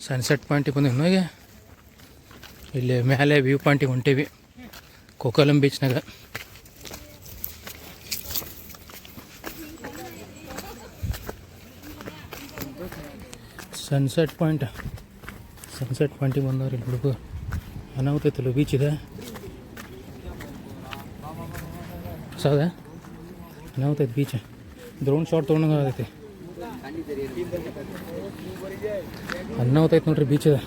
Sunset ಪಾಯಿಂಟಿಗೆ ಬಂದು ಇನ್ನೋಗೆ ಇಲ್ಲಿ ಮೇಲೆ ವ್ಯೂ ಪಾಯಿಂಟಿಗೆ ಹೊಂಟೀವಿ ಕೊಕಲಂ ಬೀಚ್ನಾಗ. ಸನ್ಸೆಟ್ ಪಾಯಿಂಟಿಗೆ ಬಂದವ್ರಿ ಇಲ್ಲಿ ಹುಡುಗರು. ಅನಾಹುತೈತಲ್ಲ ಬೀಚ್ ಇದೆ ಸಾದ ಅನಾಹುತೈತೆ ಬೀಚ್. ಡ್ರೋನ್ ಶಾಟ್ ತೊಗೊಂಡಂಗೆ ಆಗೈತಿ. ಅನಾಹುತೈತೆ ನೋಡ್ರಿ ಬೀಚ್ ಇದೆ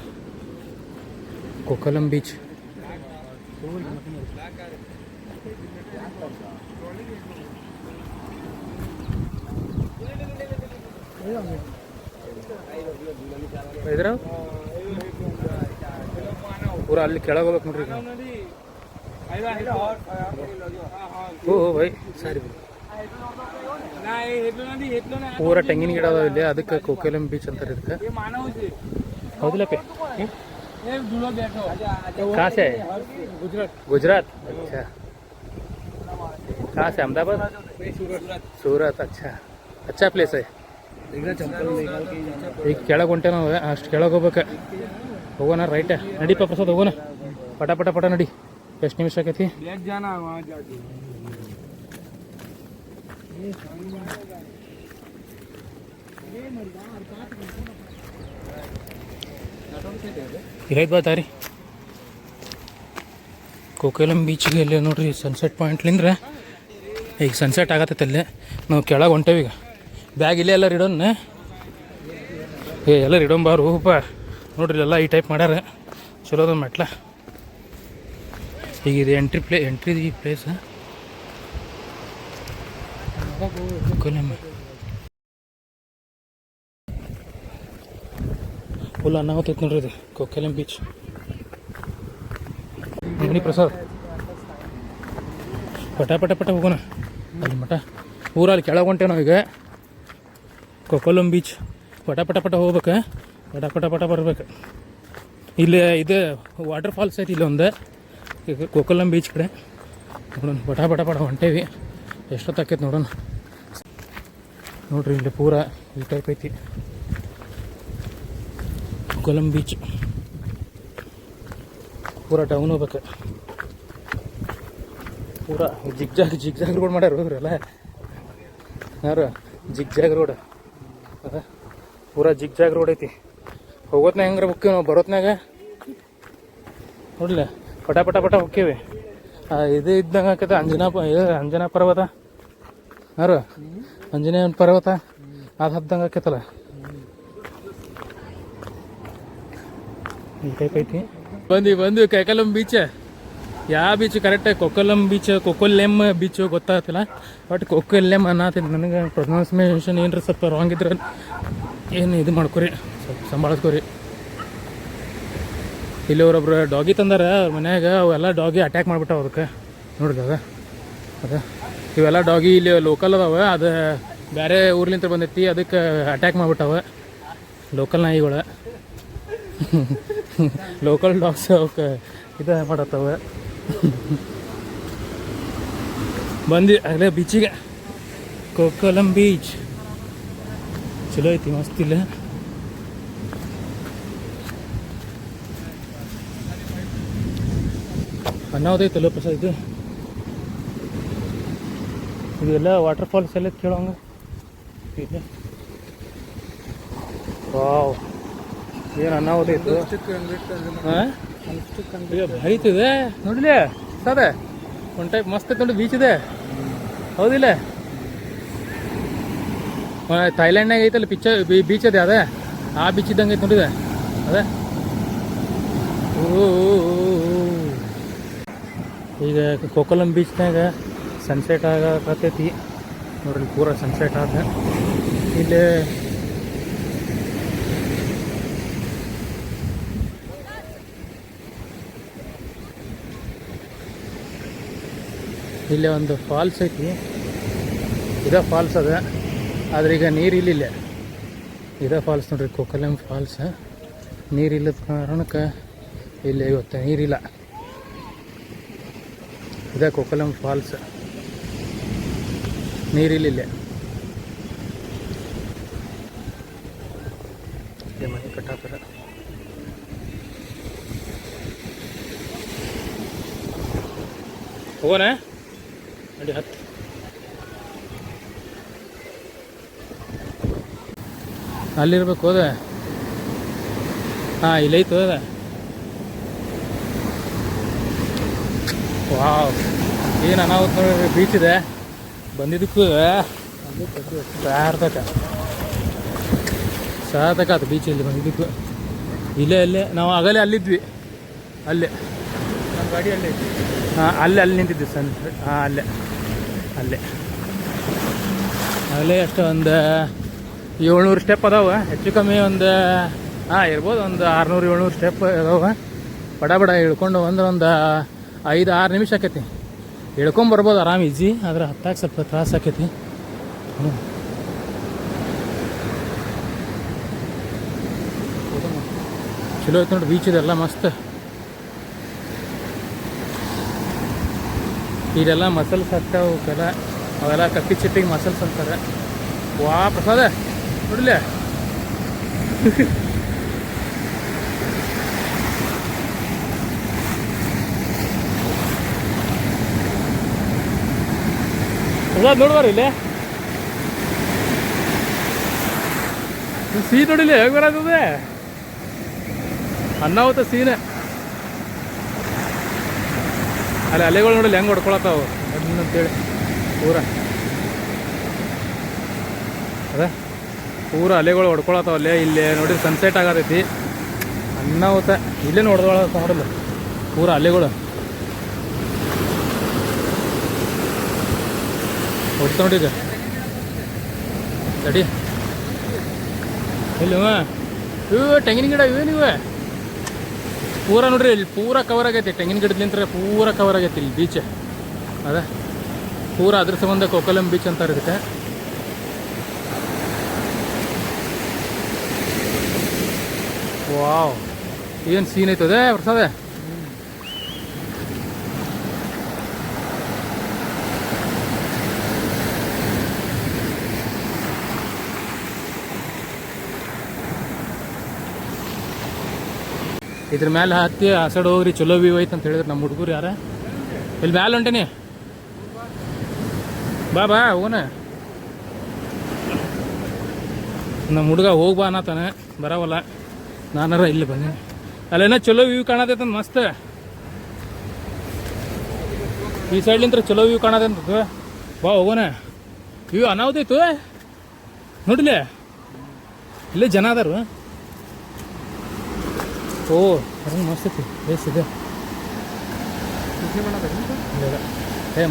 ಕೊಕಲಂ ಬೀಚ್. ಇದ್ರ ಪೂರ ಅಲ್ಲಿ ಕೆಳಗೆ ಹೋಗ್ಬೇಕು ನೋಡ್ರಿ. ಓ ಬೈ ಸಾರಿ ಪೂರ ತೆಂಗಿನ ಗಿಡ ಅದಾವ ಇಲ್ಲಿ, ಅದಕ್ಕೆ ಕೊಕಲಂ ಬೀಚ್ ಅಂತಾರೆ ಇದಕ್ಕೆ. ಹೌದಿಲ್ಲಪ್ಪ कहाँ से है? गुजरात अच्छा. कहाँ से? अहमदाबाद सूरत अच्छा अच्छा प्लेस है. ಈಗ ಕೆಳಗೆ ಹೊಂಟೆ ನಾವು, ಅಷ್ಟು ಕೆಳಗೆ ಹೋಗ್ಬೇಕು. ಹೋಗೋಣ ರೈಟ್ ನಡಿಪ ಪ್ರಸಾದ್ ಹೋಗೋಣ. ಪಟ ಪಟ ಪಟ ನಡಿ. ಎಷ್ಟು ನಿಮಿಷ ಆಕೈತಿ? ಇರೈದು ಬಾತಾರಿ ಕೊಕಲಂ ಬೀಚ್ಗೆ ಇಲ್ಲೇ ನೋಡ್ರಿ ಸನ್ಸೆಟ್ ಪಾಯಿಂಟ್ಲಿಂದ್ರೆ ಈಗ ಸನ್ಸೆಟ್ ಆಗತ್ತೈತೆ ಅಲ್ಲೇ. ನಾವು ಕೆಳಗೆ ಹೊಂಟೇವಿ ಈಗ. ಬ್ಯಾಗ್ ಇಲ್ಲೇ ಎಲ್ಲರೂ ಇಡೋಣ. ಎಲ್ಲರೂ ಇಡೋಂಬಾರು ಹೋಗಪ್ಪ ನೋಡ್ರಿ ಎಲ್ಲ ಈ ಟೈಪ್ ಮಾಡ್ಯಾರ. ಚಲೋದ ಮೆಟ್ಲ. ಈಗ ಇದು ಎಂಟ್ರಿ ಈ ಪ್ಲೇಸ್ ಕೊಕಲಂ. ಫುಲ್ ಅನ್ನಾಗತ್ತೈತೆ ನೋಡ್ರಿ ಇದು ಕೊಕಲಂ ಬೀಚ್. ಬನ್ನಿ ಪ್ರಸಾದ್ ಪಟ ಪಟ ಪಟ ಹೋಗೋಣ ಅಲ್ಲಿ ಮಠ. ಊರಲ್ಲಿ ಕೆಳಗೆ ಹೊಂಟೇವೆ ನಾವು ಈಗ. ಕೊಕಲಂ ಬೀಚ್ ಪಟ ಪಟ ಪಟ ಹೋಗ್ಬೇಕು, ಪಟ ಪಟ ಪಟ ಬರ್ಬೇಕು. ಇಲ್ಲಿ ಇದು ವಾಟರ್ ಫಾಲ್ಸ್ ಐತಿ ಇಲ್ಲಿ ಒಂದು ಈಗ ಕೊಕಲಂ ಬೀಚ್ ಕಡೆ. ನೋಡೋಣ ಪಟ ಪಟ ಪಟ ಹೊಂಟೇವಿ. ಎಷ್ಟೊತ್ತಾಕೈತೆ ನೋಡೋಣ. ನೋಡ್ರಿ ಇಲ್ಲಿ ಪೂರ ಈ ಟೈಪ್ ಐತಿ ಕೊಕಲಂ ಬೀಚ್. ಪೂರ ಡೌನ್ ಹೋಗ್ಬೇಕು. ಪೂರ ಜಿಗ್ಜಾಗ್ ರೋಡ್ ಮಾಡ್ಯಾರ ಹೋದ್ರಲ್ಲ ಯಾರು ಜಿಗ್ಜಾಗ್ ರೋಡ್ ಅದ. ಪೂರ ಜಿಗ್ಜಾಗ್ ರೋಡ್ ಐತಿ. ಹೋಗೋತ್ನಾಗ ಹೆಂಗಾರ ಹೋಕ್ಕೇವಿ ನಾವು, ಬರೋತ್ನಾಗ ನೋಡ್ಲಿಲ್ಲ ಪಟ ಪಟ ಪಟ ಹೋಕ್ಕೇವಿ. ಇದು ಇದ್ದಂಗೆ ಆಕೈತೆ ಅಂಜನಾ ಪರ್ವತ ಯಾರು ಆಂಜನೇಯನ ಪರ್ವತ ಅದು ಹತ್ತಂಗೆ ಆಕೈತಲ್ಲ ಈ ಟೈಪ್ ಐತಿ. ಬಂದು ಕೊಕಲಂ ಬೀಚ್. ಯಾವ ಬೀಚ್ ಕರೆಕ್ಟ್? ಕೊಕಲಂ ಬೀಚ್, ಕೊಕೊಲ್ಲೆಮ್ ಬೀಚ್ ಗೊತ್ತಾಗ್ತಿಲ್ಲ. ಬಟ್ ಕೊಕೊಲ್ಲೆಮ್ ಅನ್ನತ್ತಿದ್ದು ನನಗೆ. ಪ್ರೊನೌನ್ಸಿಯೇಷನ್ ಏನ್ರಿ ಸ್ವಲ್ಪ ರಾಂಗ್ ಇದ್ರೆ ಏನು ಇದು ಮಾಡ್ಕೊರಿ, ಸ್ವಲ್ಪ ಸಂಭಾಳಿಸ್ಕೊರಿ. ಇಲ್ಲಿ ಅವರೊಬ್ರು ಡಾಗಿ ತಂದಾರ ಅವ್ರ ಮನ್ಯಾಗ. ಅವೆಲ್ಲ ಡಾಗಿ ಅಟ್ಯಾಕ್ ಮಾಡಿಬಿಟ್ಟಾವ ಅದಕ್ಕೆ ನೋಡ್ರಿ. ಅದ ಇವೆಲ್ಲ ಡಾಗಿ ಇಲ್ಲಿ ಲೋಕಲ್ ಅದಾವ. ಅದು ಬೇರೆ ಊರ್ಲಿಂದ ಬಂದೈತಿ, ಅದಕ್ಕೆ ಅಟ್ಯಾಕ್ ಮಾಡಿಬಿಟ್ಟಾವ ಲೋಕಲ್ ನಾಯಿಗಳು. ಲೋಕಲ್ ಡಾಗ್ಸ್ ಅವಕ್ಕೆ ಇದು ಮಾಡತ್ತವ. ಬಂದು ಅಲ್ಲೇ ಬೀಚಿಗೆ. ಕೊಕಲಂ ಬೀಚ್ ಚಲೋ ಐತಿ, ಮಸ್ತ್. ಇಲ್ಲ ಅನ್ನೋದೈತಲ್ಲ ಪ್ರಸಾದ್ ಇದು. ಇದೆಲ್ಲ ವಾಟರ್ ಫಾಲ್ಸ್ ಎಲ್ಲ ಕೇಳೋಂಗ. ವಾವ್ ಏನು ಅನ್ನೋದೈತು. ಹಾಂ ಹರಿತಿದೆ ನೋಡ್ಲಿ ಸದ. ಒಂದು ಟೈಪ್ ಮಸ್ತ್ ಐತೆ ನೋಡಿ ಬೀಚ್ ಇದೆ. ಹೌದಿಲ್ಲ? ಥೈಲ್ಯಾಂಡ್ನಾಗ ಐತಲ್ಲ ಬೀಚ್ ಅದೇ ಅದೇ ಆ ಬೀಚ್ ಇದ್ದಂಗೆ ಐತೆ ನೋಡಿದೆ ಅದೇ. ಈಗ ಕೊಕಲಂ ಬೀಚ್ನಾಗ ಸನ್ಸೆಟ್ ಆಗತೈತಿ ನೋಡ್ರಿ. ಪೂರ ಸನ್ಸೆಟ್ ಆದ ಇಲ್ಲಿ. ಇಲ್ಲೇ ಒಂದು ಫಾಲ್ಸ್ ಐತಿ. ಇದೇ ಫಾಲ್ಸ್ ಅದ, ಆದ್ರೆ ಈಗ ನೀರು ಇಲ್ಲಿಲ್ಲ. ಇದೇ ಫಾಲ್ಸ್ ನೋಡ್ರಿ ಕೊಕಲಂ ಫಾಲ್ಸ್. ನೀರಿಲ್ಲದ ಕಾರಣಕ್ಕೆ ಇಲ್ಲಿ ಇವತ್ತು ನೀರಿಲ್ಲ. ಇದೇ ಕೊಕಲಂ ಫಾಲ್ಸ್. ನೀರಿಲ್ಲ. ಮನೆ ಕಟ್ಟಾತಾರ. ಹೋಗೋಣ ನಡಿ ಹತ್ತು. ಅಲ್ಲಿರ್ಬೇಕು ಹೋದ. ಹಾಂ ಇಲ್ಲೈತು ಅದ. ವಾವ್ ಏನು ಅನಾಹುತ ನೋಡ್ರಿ. ಬೀಚ್ ಇದೆ ಬಂದಿದ್ದಕ್ಕೂ ಸಾರ್ಥಕಾತು ಬೀಚ್ ಇಲ್ಲಿ ಬಂದಿದ್ದಕ್ಕೂ. ಇಲ್ಲೇ ನಾವು ಆಗಲೇ ಅಲ್ಲಿದ್ವಿ. ಅಲ್ಲೇ ನಮ್ಮ ಗಾಡಿ ಅಲ್ಲೇ. ಹಾಂ ಅಲ್ಲಿ ನಿಂತಿದ್ವಿ ಹಾಂ ಅಲ್ಲೇ ಅಷ್ಟು ಒಂದು 700 ಸ್ಟೆಪ್ ಅದಾವೆ ಹೆಚ್ಚು ಕಮ್ಮಿ. ಒಂದು ಇರ್ಬೋದು ಒಂದು 600-700 ಸ್ಟೆಪ್ ಅದಾವೆ. ಬಡ ಇಳ್ಕೊಂಡು ಒಂದು 5-6 ನಿಮಿಷ ಆಕೈತಿ. ಇಳ್ಕೊಂಬರ್ಬೋದು ಆರಾಮ್ ಈಜಿ, ಆದ್ರೆ ಹತ್ತಾಗ ಸ್ವಲ್ಪ ತ್ರಾಸ ಆಕೈತಿ. ಚಲೋ ಐತೆ ನೋಡಿ ಬೀಚ್ ಇದೆಲ್ಲ ಮಸ್ತ್. ಇದೆಲ್ಲ ಮಸಲ್ಸ್ ಹಾಕ್ತಾವೆ ಅವೆಲ್ಲ ಕಪ್ಪಿ ಚಿಪ್ಪಿಗೆ ಮಸಲ್ಸ್ ಅಂತಾರೆ. ವಾ ಪ್ರಸಾದ ನೋಡ್ಲೆ. ಪ್ರಸಾದ್ ನೋಡ್ಬಾರ ಇಲ್ಲೇ ಸೀನ್ ನೋಡಿಲ್ಲ ಹೇಗೆ ಬರೋದೇ ಅನ್ನಾವತ್ತ ಸೀನ್. ಅಲ್ಲಿ ಅಲೆಗಳು ನೋಡಿಲ್ಲ ಹೆಂಗೆ ಹೊಡ್ಕೊಳತ್ತಾವು ಅಂತೇಳಿ ಪೂರ ಅಲೆಗಳು ಹೊಡ್ಕೊಳತ್ತಾವಲ್ಲೇ. ಇಲ್ಲೇ ನೋಡಿದ್ರೆ ಸನ್ಸೆಟ್ ಆಗತೈತಿ. ಅನ್ನಾವತ್ತ ಇಲ್ಲೇ ನೋಡಿಲ್ಲ ಪೂರ ಅಲೆಗಳು ಹೊಡ್ತ ನೋಡಿಗ ತಡಿ. ಇಲ್ಲವ ಇವು ತೆಂಗಿನ ಗಿಡ ಇವೇನಿವೆ ಪೂರ ನೋಡ್ರಿ. ಇಲ್ಲಿ ಪೂರ ಕವರ್ ಆಗೈತಿ ತೆಂಗಿನ ಗಿಡದ್ಲಿಂತ ಪೂರ ಕವರ್ ಆಗೈತಿ ಇಲ್ಲಿ ಬೀಚ್ ಅದ ಪೂರ. ಅದ್ರ ಸಂಬಂಧ ಕೊಕಲಂ ಬೀಚ್ ಅಂತಾರೆ ಇದಕ್ಕೆ. ವಾವ್ ಏನು ಸೀನ್ ಐತದೆ ಪ್ರಸಾದ. ಇದ್ರ ಮೇಲೆ ಹತ್ತಿ ಆ ಸೈಡ್ ಹೋಗ್ರಿ ಚಲೋ ವ್ಯೂ ಐತೆ ಅಂತ ಹೇಳಿದ್ರು ನಮ್ಮ ಹುಡುಗರು. ಯಾರ ಇಲ್ಲಿ ಮ್ಯಾಲೆ ಹೊಂಟೇನಿ ಬಾ ಹೋಗೋಣ. ನಮ್ಮ ಹುಡುಗ ಹೋಗಿ ಬಾ ಅನ್ನತಾನೆ ಬರವಲ್ಲ. ನಾನಾರ ಇಲ್ಲಿ ಬಂದೀನಿ. ಅಲ್ಲೇನೋ ಚಲೋ ವ್ಯೂ ಕಾಣತೈತಂತ ಮಸ್ತ್. ಈ ಸೈಡ್ಲಿಂತ್ರ ಚಲೋ ವ್ಯೂ ಕಾಣತಂತ. ಬಾ ಹೋಗೋಣ. ವ್ಯೂ ಅನಾಹುತೈತು ನೋಡಿಲೆ. ಇಲ್ಲೇ ಜನ ಅದಾರು. ಓ ಮಸ್ತ್ ಐತಿ ಬೇಸ್ ಇದೆ.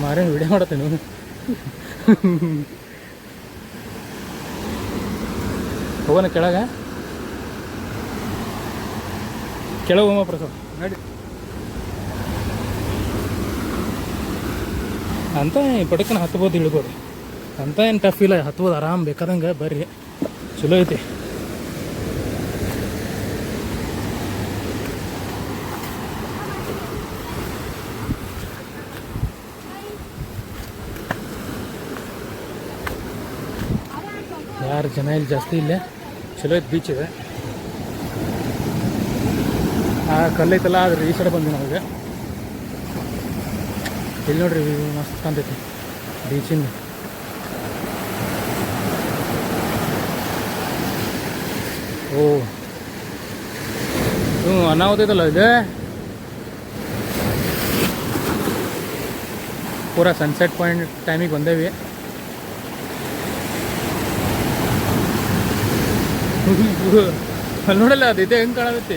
ಮಾರೇ ವಿಡಿಯೋ ಮಾಡತ್ತೆ ನೀವು. ಹೋಗೋಣ ಕೆಳಗೆ ಹೋಗಮ್ಮ ಪ್ರಸಾದ್ ನಡಿ ಅಂತ. ಪಟಕನ ಹತ್ಬೋದು ಇಳ್ಬೋದು ಅಂತ. ಏನು ಟಫ್ ಇಲ್ಲ, ಹತ್ಬೋದು ಆರಾಮ್ ಬೇಕಾದಂಗೆ. ಬರ್ರಿ ಚಲೋ ಐತಿ. ಯಾರು ಜನ ಇಲ್ಲಿ ಜಾಸ್ತಿ ಇಲ್ಲೇ. ಚಲೋ ಐತೆ ಬೀಚ್ ಇದೆ. ಆ ಕಲ್ಲೈತಲ್ಲ ಅದ್ರ ಈ ಸೈಡ್ ಬಂದ್ವಿ ನಾವೀಗ. ಇಲ್ಲಿ ನೋಡ್ರಿ ಮಸ್ತ್ ಕಾಣ್ತೈತಿ ಬೀಚಿಂದ. ಓ ಅನಾಹುತೈತಲ್ಲ ಇದೆ. ಪೂರ ಸನ್ಸೆಟ್ ಪಾಯಿಂಟ್ ಟೈಮಿಗೆ ಬಂದೇವಿ. ಅಲ್ಲಿ ನೋಡಲ್ಲ ಅದು ಇದೆ ಹೆಂಗೆ ಕಾಣತೈತಿ.